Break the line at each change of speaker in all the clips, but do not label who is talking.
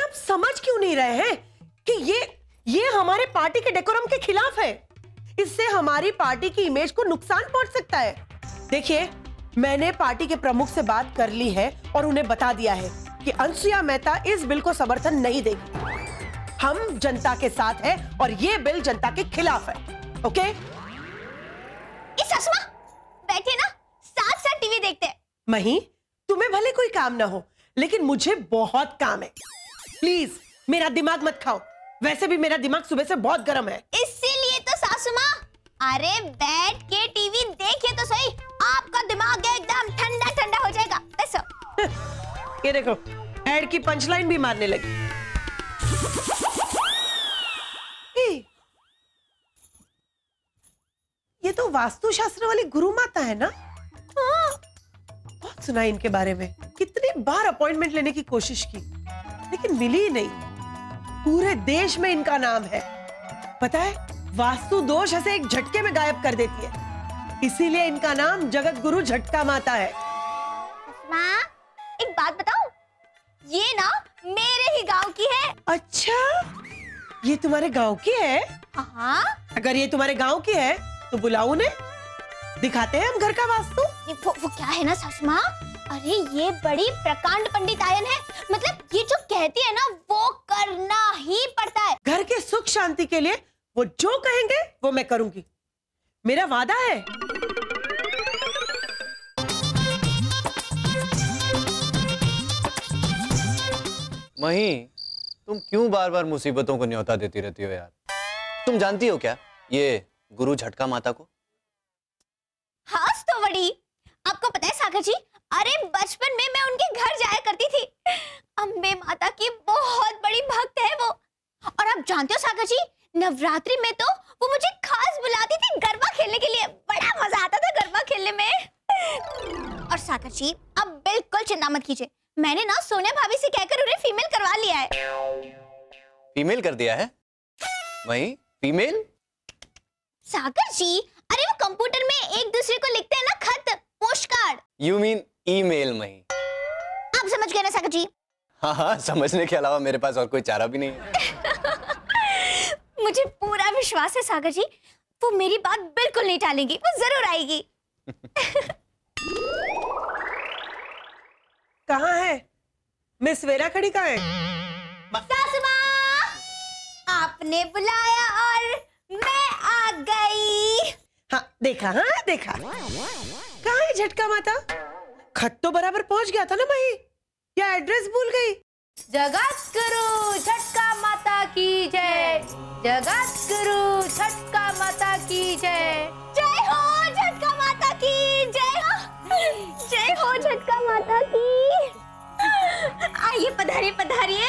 आप समझ क्यों नहीं रहे हैं कि ये हमारे पार्टी के डेकोरम के खिलाफ है। इससे हमारी पार्टी की इमेज को नुकसान पहुंच सकता है। देखिए, मैंने पार्टी के प्रमुख से बात कर ली है और उन्हें बता दिया है कि अनसुया मेहता इस बिल को समर्थन नहीं देगी। हम जनता के साथ हैं और ये बिल जनता के खिलाफ है। ओके?
ससुमा, बैठे ना, साथ साथ टीवी देखते हैं।
मही, तुम्हें भले कोई काम ना हो, लेकिन मुझे बहुत काम है। प्लीज मेरा दिमाग मत खाओ। वैसे भी मेरा दिमाग सुबह से बहुत गर्म है।
इसीलिए तो सासू माँ, अरे बैठ के टीवी देखिए तो सही, आपका दिमाग एकदम ठंडा ठंडा हो जाएगा। ऐसा
ये देखो, एड की पंचलाइन भी मारने लगी। ये तो वास्तुशास्त्र वाली गुरु माता है ना? हाँ, बहुत सुना इनके बारे में। कितनी बार अपॉइंटमेंट लेने की कोशिश की, लेकिन मिली ही नहीं। पूरे देश में इनका नाम है। पता है, वास्तु दोष ऐसे एक झटके में गायब कर देती है। इसीलिए इनका नाम जगत गुरु झटका माता है।
माँ, एक बात बताऊं? ये ना मेरे ही गांव की है।
अच्छा, ये तुम्हारे गांव की है?
हाँ।
अगर ये तुम्हारे गांव की है तो बुलाओ उन्हें, दिखाते हैं हम घर का वास्तु।
वो क्या है ना सासू माँ, अरे ये बड़ी प्रकांड पंडितायन है। मतलब ये जो कहती है ना वो करना ही पड़ता है।
घर के सुख शांति के लिए वो जो कहेंगे वो मैं करूंगी, मेरा वादा है।
मही, तुम क्यों बार बार मुसीबतों को न्योता देती रहती हो यार? तुम जानती हो क्या ये गुरु झटका माता को?
हाँ तो बड़ी, आपको पता है सागर जी, अरे बचपन में मैं उनके घर जाया करती थी। अम्बे माता की बहुत बड़ी भक्त है वो। और आप जानते हो सागर जी, नवरात्रि में तो वो मुझे खास बुलाती थी गरबा खेलने के लिए। बड़ा मजा आता था गरबा खेलने में। और सागर जी, अब बिल्कुल चिंता मत कीजिए, मैंने ना सोनिया भाभी से कहकर उन्हें फीमेल करवा लिया है।
फीमेल कर दिया है? वही फीमेल?
सागर जी, अरे वो कंप्यूटर में एक दूसरे को लिखते हैं ना खत, post card.
You mean email मही?
आप समझ गए ना सागर जी?
हाँ हाँ, समझने के अलावा मेरे पास और कोई चारा भी नहीं है।
मुझे पूरा विश्वास है सागर जी, वो मेरी बात बिल्कुल नहीं टालेंगी, वो जरूर आएगी।
कहाँ है मिस वेरा? खड़ी कहाँ है?
सासू माँ, आपने बुलाया और मैं आ गई।
हाँ देखा, हाँ देखा। कहाँ है झटका माता? खत तो बराबर पहुंच गया था ना मही, या एड्रेस भूल गई?
जगत गुरु झटका माता की जय, जगत गुरु झटका माता की जय।
जय हो झटका माता की जय हो, जय हो झटका माता की। आइए पधारिए पधारिए,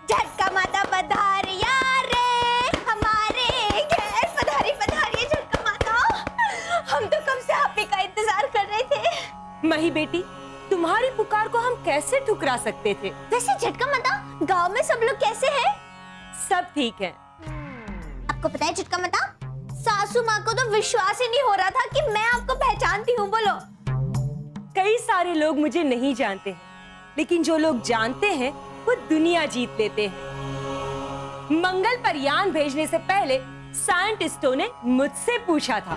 झटका माता पधारिया रे हमारे घर। पधारिए पधारिए झटका माता, हम तो कब से आप ही का इंतजार कर रहे थे।
मही बेटी, तुम्हारी पुकार को हम कैसे ठुकरा सकते थे?
वैसे झटका माता, गांव में सब लोग कैसे हैं?
सब ठीक है।
आपको पता है झटका माता, सासू माँ को तो विश्वास ही नहीं हो रहा था कि मैं आपको पहचानती हूँ। बोलो।
कई सारे लोग मुझे नहीं जानते हैं, लेकिन जो लोग जानते हैं वो दुनिया जीत लेते हैं। मंगल पर यान भेजने से पहले साइंटिस्टों ने मुझसे पूछा था।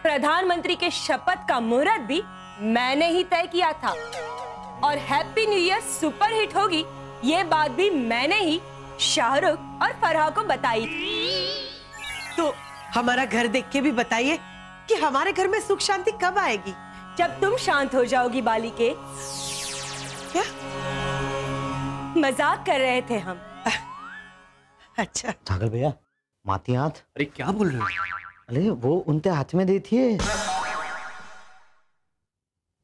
प्रधानमंत्री के शपथ का मुहूर्त भी मैंने ही तय किया था, और happy new year super hit होगी ये बात भी मैंने ही शाहरुख और फरहा को बताई थी।
तो हमारा घर देख के भी बताइए कि हमारे घर में सुख शांति कब आएगी?
जब तुम शांत हो जाओगी बालिके।
क्या
मजाक कर रहे थे हम।
अच्छा
सागर भैया, माती हाथ।
अरे क्या बोल रहे हो?
अरे वो उनके हाथ में देती है,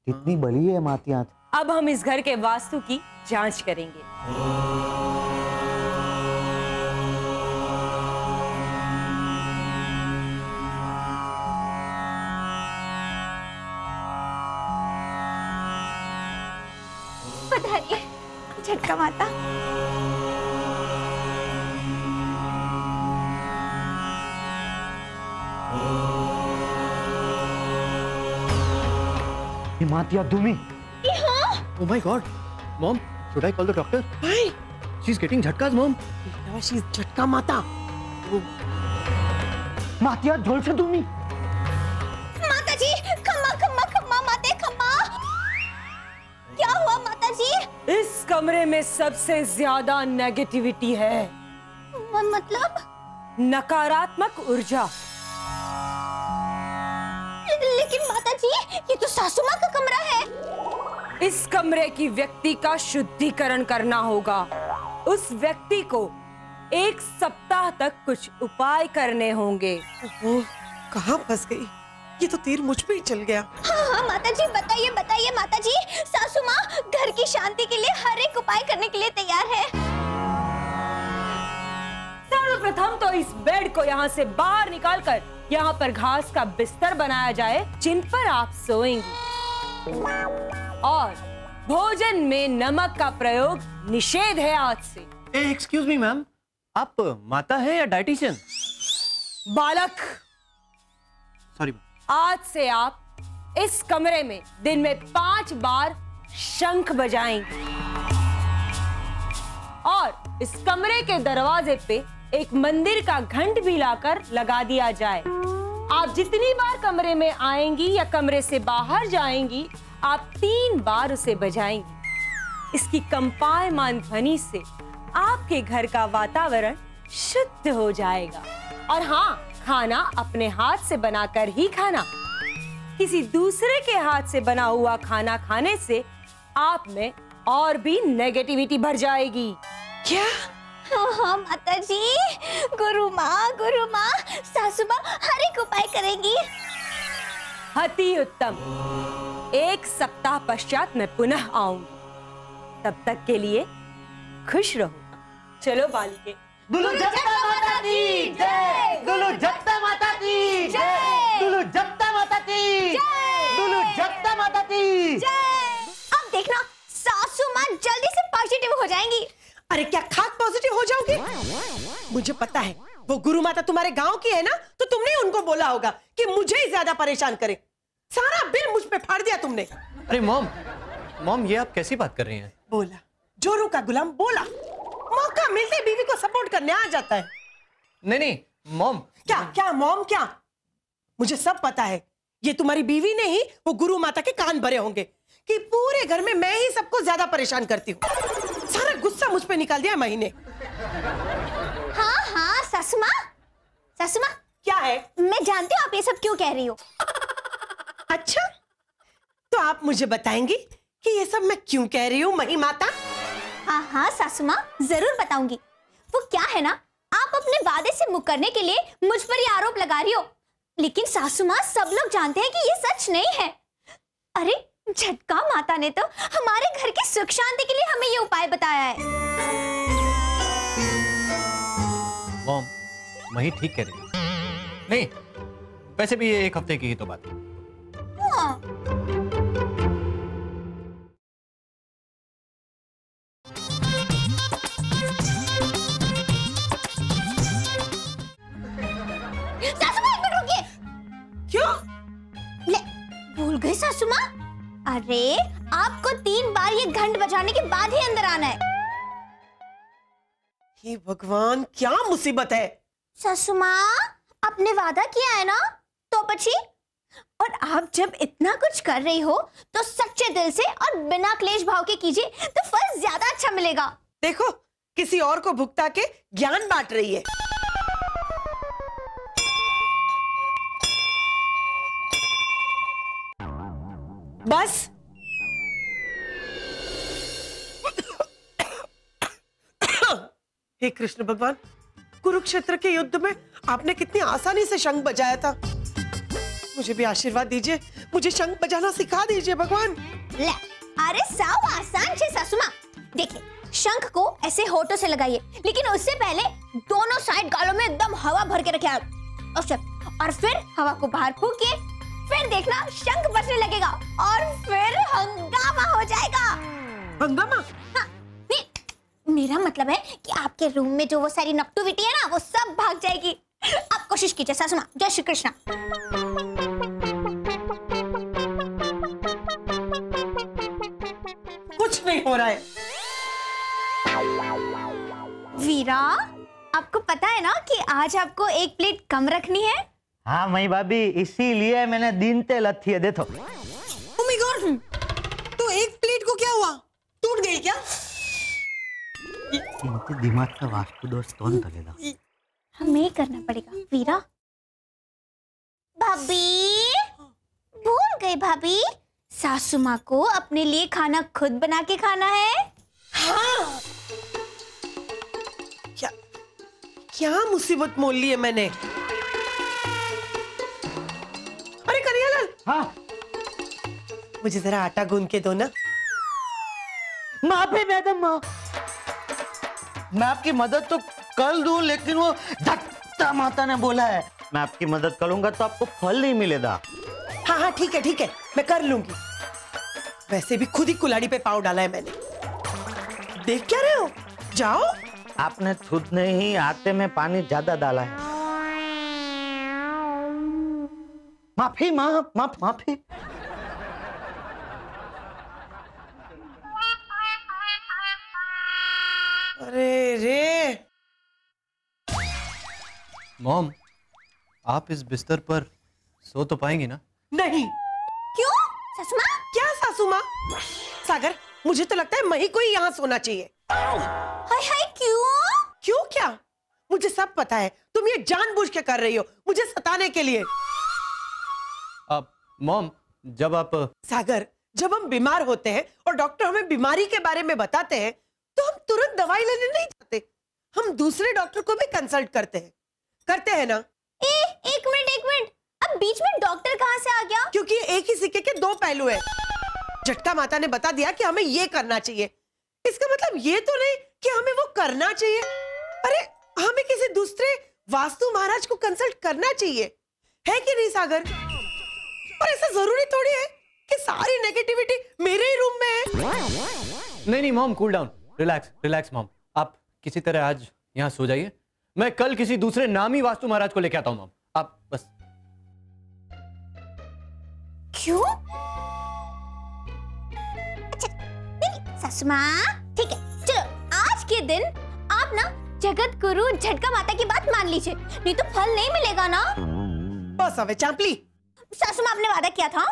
कितनी बड़ी है माती हाथ।
अब हम इस घर के वास्तु की जांच करेंगे।
पधारिए झटका माता।
ये मातिया तुम्ही?
Oh my God, Mom, should I call the doctor?
भाई,
She's getting झटकास मॉम.
शी झटका माता.
मातियात झोलशे तुम्ही.
माताजी खम्मा खम्मा खम्मा माते खम्मा. क्या हुआ माताजी?
इस कमरे में सबसे ज्यादा नेगेटिविटी है,
मतलब?
नकारात्मक ऊर्जा।
लेकिन माताजी ये तो सासू माँ का कमरा है।
इस कमरे की व्यक्ति का शुद्धिकरण करना होगा। उस व्यक्ति को 1 सप्ताह तक कुछ उपाय करने होंगे।
ओह, कहाँ फंस गई? ये तो तीर मुझ पे ही चल गया।
हाँ माताजी बताइए बताइए माताजी। सासू माँ घर की शांति के लिए हर एक उपाय करने के लिए तैयार है।
सर्वप्रथम तो इस बेड को यहाँ से बाहर निकालकर यहाँ पर घास का बिस्तर बनाया जाए जिन पर आप सोएंगी, और भोजन में नमक का प्रयोग निषेध है आज से।
एक्सक्यूज मी मैम, आप माता है या डाइटिशियन?
बालक,
सॉरी।
आज से आप इस कमरे में दिन में 5 बार शंख बजाएंगे, और इस कमरे के दरवाजे पे एक मंदिर का घंट भी लाकर लगा दिया जाए। आप जितनी बार कमरे में आएंगी या कमरे से बाहर जाएंगी, आप 3 बार उसे बजाएंगी। इसकी कंपायमान ध्वनि से आपके घर का वातावरण शुद्ध हो जाएगा। और हाँ, खाना अपने हाथ से बनाकर ही खाना। किसी दूसरे के हाथ से बना हुआ खाना खाने से आप में और भी नेगेटिविटी भर जाएगी।
क्या?
हाँ माताजी, गुरु माँ सासू माँ हर एक उपाय करेंगी।
अति उत्तम। 1 सप्ताह पश्चात मैं पुनः आऊंगी। तब तक के लिए खुश रहो। चलो बालिके।
दुलु जप्ता माता की जय, दुलु जप्ता माता की जय, दुलु जप्ता माता की जय, दुलु जप्ता माता की
जय। अब देखना सासू माँ जल्दी से पॉजिटिव हो जाएंगी।
अरे क्या खाक पॉजिटिव हो जाओगे? मुझे पता है वो गुरु माता तुम्हारे गांव की है ना, तो तुमने उनको बोला होगा कि मुझे ही ज्यादा परेशान करे। सारा बिल मुझ पे फाड़ दिया तुमने।
अरे मॉम ये आप कैसी बात कर रही हैं?
बोला जोरू का गुलाम बोला। मौका मिलते बीवी को सपोर्ट करने आ जाता है।
नहीं मॉम।
क्या मॉम क्या? मुझे सब पता है। ये तुम्हारी बीवी ने ही वो गुरु माता के कान भरे होंगे कि पूरे घर में मैं ही सबको ज्यादा परेशान करती हूँ। सारा गुस्सा मुझ पे निकाल दिया महीने।
हाँ सासू माँ
क्या है?
मैं जानती हूँ आप ये सब क्यों कह रही हो।
अच्छा, तो आप मुझे बताएंगी कि ये सब मैं क्यों कह रही हूँ मही माता?
हाँ सासू माँ जरूर बताऊंगी। वो क्या है ना, आप अपने वादे से मुकरने के लिए मुझ पर ये आरोप लगा रही हो, लेकिन सासू माँ सब लोग जानते हैं कि ये सच नहीं है। अरे झटका माता ने तो हमारे घर की सुख शांति के लिए हमें ये उपाय बताया है।
मॉम वही ठीक कह रही है। नहीं, वैसे भी ये 1 हफ्ते की ही तो बात है।
हाँ। सासू माँ 1 मिनट रुकिए।
क्यों?
ले, भूल गई सासू माँ। अरे आपको 3 बार ये घंट बजाने के बाद ही अंदर आना है।
हे भगवान, क्या मुसीबत है?
सासू माँ आपने वादा किया है ना, तो पछी। और आप जब इतना कुछ कर रही हो तो सच्चे दिल से और बिना क्लेश भाव के कीजिए, तो फल ज्यादा अच्छा मिलेगा।
देखो, किसी और को भुगता के ज्ञान बांट रही है। बस हे कृष्ण भगवान, कुरुक्षेत्र के युद्ध में आपने कितनी आसानी से शंख बजाया था। मुझे भी आशीर्वाद दीजिए, मुझे शंख बजाना सिखा दीजिए भगवान।
ले, अरे साव आसान छे सासू माँ। देखिए, शंख को ऐसे होठों से लगाइए, लेकिन उससे पहले दोनों साइड गालों में एकदम हवा भर के रखिए और फिर हवा को बाहर फूकिए। फिर देखना शंख बजने लगेगा और फिर हंगामा हो जाएगा।
हंगामा?
हाँ, मेरा मतलब है कि आपके रूम में जो वो सारी नेगेटिविटी है ना, वो सब भाग जाएगी। आप कोशिश कीजिए सासू माँ। जय श्री कृष्ण।
कुछ नहीं हो रहा है।
वीरा, आपको पता है ना कि आज आपको एक प्लेट कम रखनी है।
हाँ मई भाभी, इसीलिए मैंने दिन ते लथी है। देखो
ओह माय गॉड, तो एक प्लेट को क्या हुआ, टूट गई क्या?
इनके दिमाग का वास्तु दोष कौन करेगा?
हमें करना पड़ेगा वीरा। भाभी, भूल गई भाभी, सासू माँ को अपने लिए खाना खुद बना के खाना है।
हाँ, क्या मुसीबत मोल ली है मैंने। अरे कन्हैयालाल,
हाँ
मुझे जरा आटा गूंद के दो ना।
माफी मैडम, मैं आपकी मदद तो कर दूं, लेकिन वो झट्टा माता ने बोला है मैं आपकी मदद करूंगा तो आपको फल नहीं मिलेगा।
हाँ हाँ ठीक है, मैं कर लूंगी। वैसे भी खुद ही कुल्हाड़ी पे पाँव डाला है मैंने। देख क्या रहे हो, जाओ।
आपने खुद ने ही आटे में पानी ज्यादा डाला है। माफी माफी।
अरे रे,
मॉम, आप इस बिस्तर पर सो तो पाएंगी ना?
नहीं।
क्यों सासू माँ?
क्या सासू माँ? सागर, मुझे तो लगता है मही को ही यहाँ सोना चाहिए।
हाय हाय, क्यों?
क्यों क्या? मुझे सब पता है, तुम ये जानबूझ के कर रही हो, मुझे सताने के लिए।
मॉम, जब आप
सागर, जब हम बीमार होते हैं और डॉक्टर हमें बीमारी के बारे में बताते हैं तो हम तुरंत दवाई लेने नहीं जाते, हम दूसरे डॉक्टर को भी कंसल्ट करते हैं ना?
एक मिनट, अब बीच में डॉक्टर कहाँ से आ गया?
क्योंकि एक ही सिक्के के दो पहलू हैं। झटका माता ने बता दिया कि हमें ये करना चाहिए, इसका मतलब ये तो नहीं कि हमें वो करना चाहिए। अरे हमें किसी दूसरे वास्तु महाराज को कंसल्ट करना चाहिए, है कि नहीं सागर? और ऐसा जरूरी थोड़ी है कि सारी नेगेटिविटी मेरे ही रूम में है।
नहीं mom, cool down, relax mom. आप किसी तरह आज यहाँ सो जाइए, मैं कल किसी दूसरे नामी वास्तु महाराज को लेके आता हूँ मॉम। आप बस।
क्यों? अच्छा, नहीं सासू माँ, ठीक है, चलो आज के दिन आप ना जगत गुरु झटका माता की बात मान लीजिए, नहीं तो फल नहीं मिलेगा ना।
बस अबे चांपली,
सासू माँ आपने वादा किया था।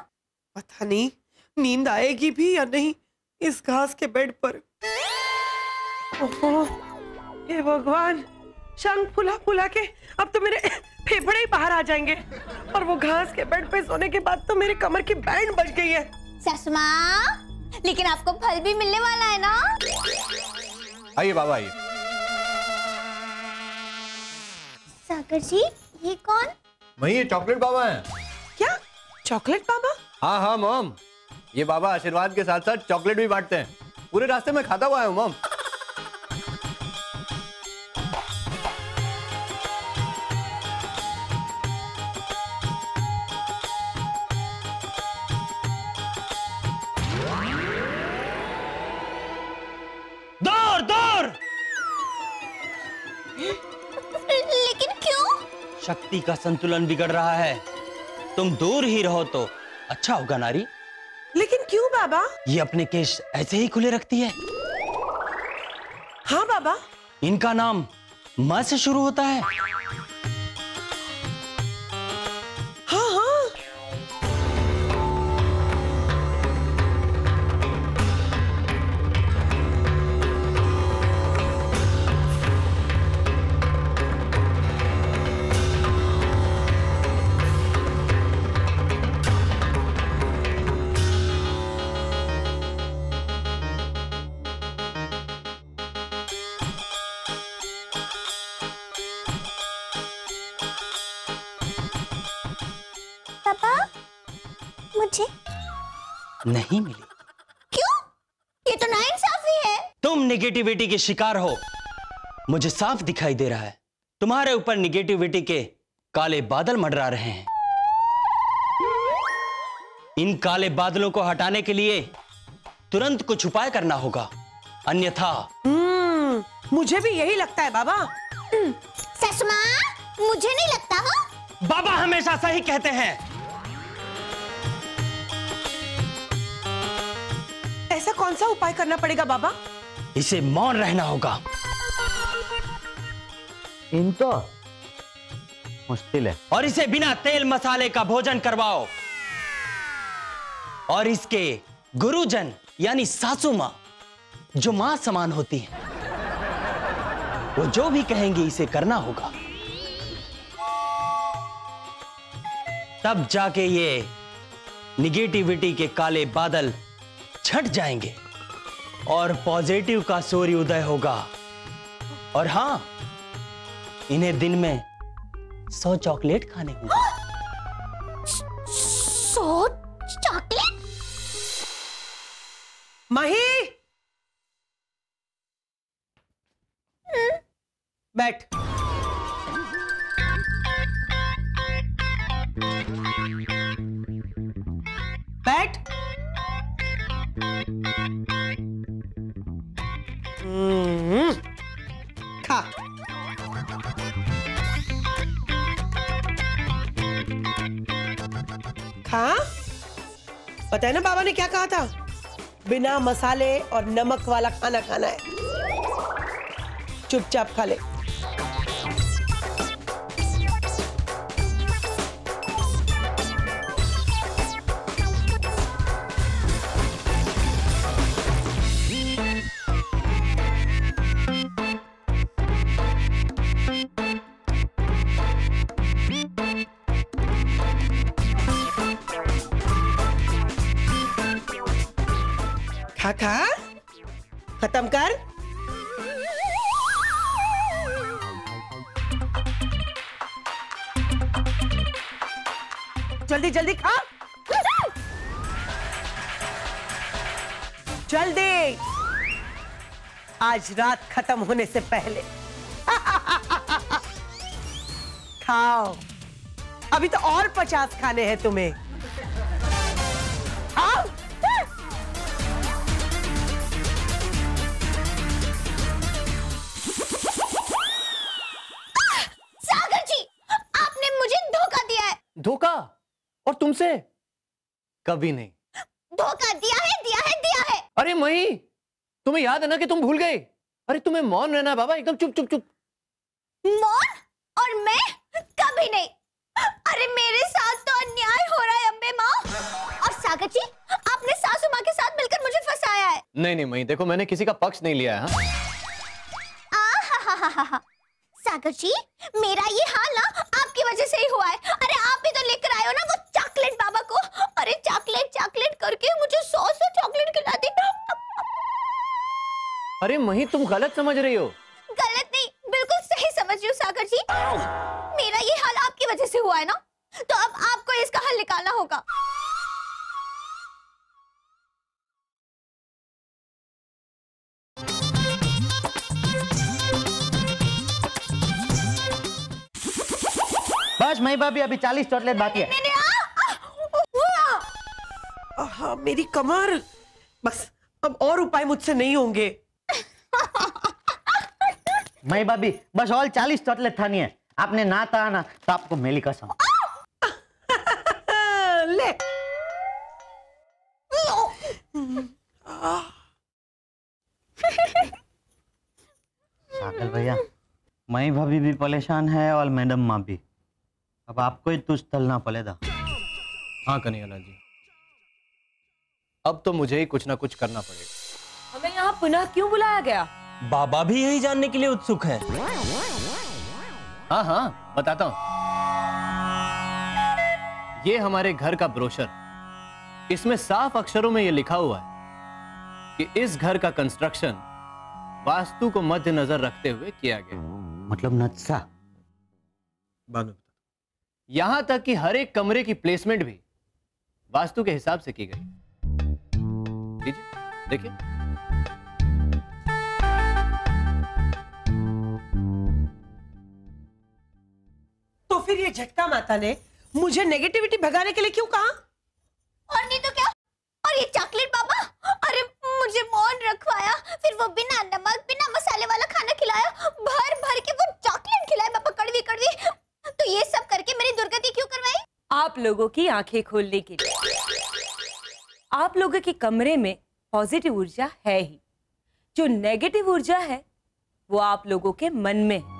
पता नहीं नींद आएगी भी या नहीं इस घास के बेड पर। ओहो, हे भगवान, शंख फुला फुला के अब तो मेरे फेफड़े ही बाहर आ जाएंगे, और वो घास के बेड पे सोने के बाद तो मेरी कमर की बैंड बज गई है।
सासू माँ, लेकिन आपको फल भी मिलने वाला है ना।
आइए बाबा, आइए।
सागर जी, ये कौन?
वही चॉकलेट बाबा हैं।
क्या चॉकलेट बाबा?
हाँ मॉम, ये बाबा आशीर्वाद के साथ साथ चॉकलेट भी बांटते हैं। पूरे रास्ते में खाता हुआ है मॉम।
दूर
लेकिन क्यों?
शक्ति का संतुलन बिगड़ रहा है, तुम दूर ही रहो तो अच्छा होगा नारी।
लेकिन क्यों बाबा?
ये अपने केश ऐसे ही खुले रखती है।
हाँ बाबा।
इनका नाम म से शुरू होता है।
हाँ हाँ,
पापा, मुझे
नहीं मिली।
क्यों? ये तो नाइंसाफी है।
तुम निगेटिविटी के शिकार हो, मुझे साफ दिखाई दे रहा है। तुम्हारे ऊपर निगेटिविटी के काले बादल मंडरा रहे हैं। इन काले बादलों को हटाने के लिए तुरंत कुछ उपाय करना होगा, अन्यथा।
मुझे भी यही लगता है बाबा।
सासू माँ, मुझे नहीं लगता। हो
बाबा हमेशा सही कहते हैं।
ऐसा कौन सा उपाय करना पड़ेगा बाबा?
इसे मौन रहना होगा।
इन तो मुश्किल है।
और इसे बिना तेल मसाले का भोजन करवाओ। और इसके गुरुजन यानी सासू मां, जो मां समान होती है, वो जो भी कहेंगे इसे करना होगा। तब जाके ये निगेटिविटी के काले बादल छट जाएंगे और पॉजिटिव का सूर्योदय होगा। और हां, इन्हें दिन में 100 चॉकलेट खाने होंगे।
100 चॉकलेट?
माही, बैठ। बैठ। खा। खा। पता है ना बाबा ने क्या कहा था? बिना मसाले और नमक वाला खाना खाना है। चुपचाप खा ले। खा खा, खत्म कर। जल्दी जल्दी खा। जल्दी, आज रात खत्म होने से पहले खाओ। अभी तो और 50 खाने हैं तुम्हें। खाओ।
सागर जी, आपने मुझे धोखा दिया है।
धोखा? और तुमसे? कभी नहीं।
धोखा दिया है, दिया है, दिया है।
अरे मही, तुम्हें याद है ना कि तुम भूल गए? अरे तुम्हें मौन रहना है बाबा, एकदम चुप चुप चुप।
मौन? और मैं कभी नहीं। अरे मेरे साथ तो अन्याय हो रहा है अम्बे माँ। और सागर जी, आपने सासू माँ के साथ मिलकर मुझे फंसाया है।
नहीं नहीं मही, देखो मैंने किसी का पक्ष नहीं लिया है।
हाँ? सागर जी, मेरा ये हाल ना आपकी वजह से ही हुआ है। अरे आप भी तो लेकर आए हो ना वो चॉकलेट बाबा को। अरे चॉकलेट चॉकलेट करके मुझे 100 चॉकलेट खिलाते।
अरे मही, तुम गलत समझ रही हो।
गलत नहीं, बिल्कुल सही समझ रही हूँ सागर जी। मेरा ये हाल आपकी वजह से हुआ है ना, तो अब आपको इसका हल निकालना होगा।
बस मई भाभी, अभी 40 चॉकलेट बाकी है।
हाँ, मेरी कमर। बस अब और उपाय मुझसे नहीं होंगे।
मई भाभी, बस और 40 चॉकलेट खानी है। आपने ना कहा ना तो आपको मेरी कसम।
ले।
सागर भैया, मई भाभी भी परेशान है और मैडम माँ भी। अब आपको ही तुझ तलना पड़ेगा।
हाँ कन्हैयालाल जी, अब तो मुझे ही कुछ ना कुछ करना पड़ेगा।
हमें यहाँ पुनः क्यों बुलाया गया?
बाबा भी यही जानने के लिए उत्सुक है।
हाँ हाँ, बताता हूँ। ये हमारे घर का ब्रोशर, इसमें साफ अक्षरों में ये लिखा हुआ है कि इस घर का कंस्ट्रक्शन वास्तु को मद्देनजर रखते हुए किया गया।
मतलब नक्शा?
बाद में बता। यहां तक कि हर एक कमरे की प्लेसमेंट भी वास्तु के हिसाब से की गई। देखिए।
तो फिर ये झटका माता ने मुझे नेगेटिविटी भगाने के लिए क्यों कहा?
और नहीं तो क्या? और ये चॉकलेट बाबा, अरे मुझे मौन रखवाया, फिर वो बिना नमक बिना मसाले वाला खाना खिलाया, भर भर के वो चॉकलेट खिलाए बाबा, कड़वी कड़वी। तो ये सब करके मेरी दुर्गति क्यों करवाई?
आप लोगों की आंखें खोलने के लिए। आप लोगों के कमरे में पॉजिटिव ऊर्जा है ही, जो नेगेटिव ऊर्जा है वो आप लोगों के मन में है।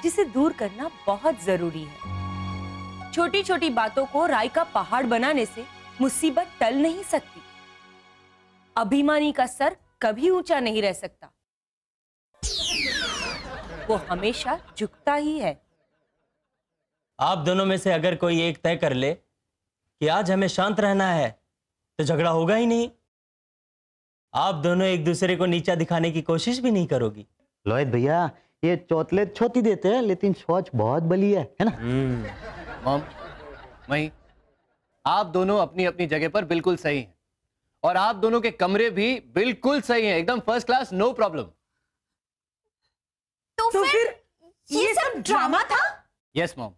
जिसे दूर करना बहुत जरूरी है। छोटी छोटी बातों को राई का पहाड़ बनाने से मुसीबत टल नहीं सकती। अभिमानी का सर कभी ऊंचा नहीं रह सकता, वो हमेशा झुकता ही है।
आप दोनों में से अगर कोई एक तय कर ले कि आज हमें शांत रहना है तो झगड़ा होगा ही नहीं। आप दोनों एक दूसरे को नीचा दिखाने की कोशिश भी नहीं करोगी।
लोहित भैया, ये चौतले छोटी देते हैं लेकिन सोच बहुत बली है ना?
मॉम, मही, आप दोनों अपनी अपनी जगह पर बिल्कुल सही हैं और आप दोनों के कमरे भी बिल्कुल सही हैं, एकदम फर्स्ट क्लास, नो प्रॉब्लम।
तो फिर ये सब ड्रामा था?
यस मॉम,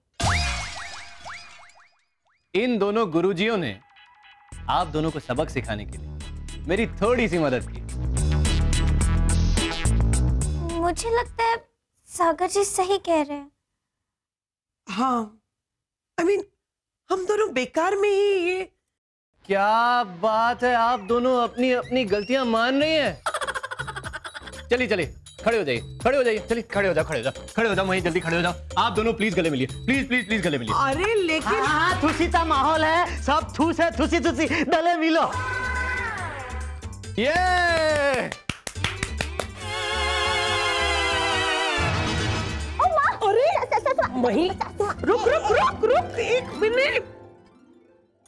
इन दोनों गुरुजियों ने आप दोनों को सबक सिखाने के लिए मेरी थोड़ी सी मदद की।
मुझे लगता है सागर जी सही कह रहे हैं।
हाँ, I mean, हम दोनों बेकार में ही ये।
क्या बात है, आप दोनों अपनी अपनी गलतियां मान रही हैं। चलिए चलिए, खड़े हो जाइए, खड़े हो जाइए, चलिए खड़े हो जाओ, खड़े हो जाओ, खड़े हो जाओ, वहीं जल्दी खड़े हो जाओ। आप दोनों प्लीज गले मिलिए, प्लीज प्लीज प्लीज गले मिलिए।
अरे लेकिन
हाँ, थूसी का माहौल है, सब थूस है, थूसी थूसी, गले मिलो।
ये
मही, रुक रुक रुक रुक एक मिनट।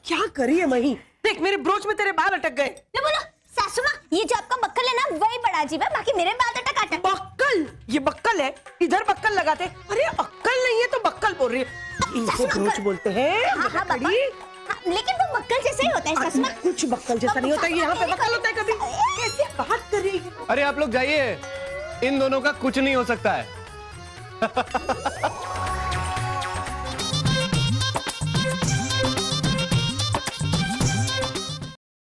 क्या करी है मही? देख मेरे ब्रोच में तेरे बाल अटक गए।
मैं बोला सासू माँ, ये जो आपका बक्कल है ना वही बड़ा अजीब है, बाकी मेरे बाल अटक आते हैं।
बक्कल? ये बक्कल है? इधर बक्कल लगाते। अरे अक्कल नहीं है तो बक्कल बोल रही है। इसे ब्रोच बोलते हैं।
हाँ, हाँ,
बड़ी।
हाँ, लेकिन वो बक्कल जैसे ही होता है सासू माँ।
कुछ बक्कल जैसा नहीं होता, यहाँ पे बक्कल होता है कभी। कैसे बात कर रही है?
अरे आप लोग जाइए, इन दोनों का कुछ नहीं हो सकता है।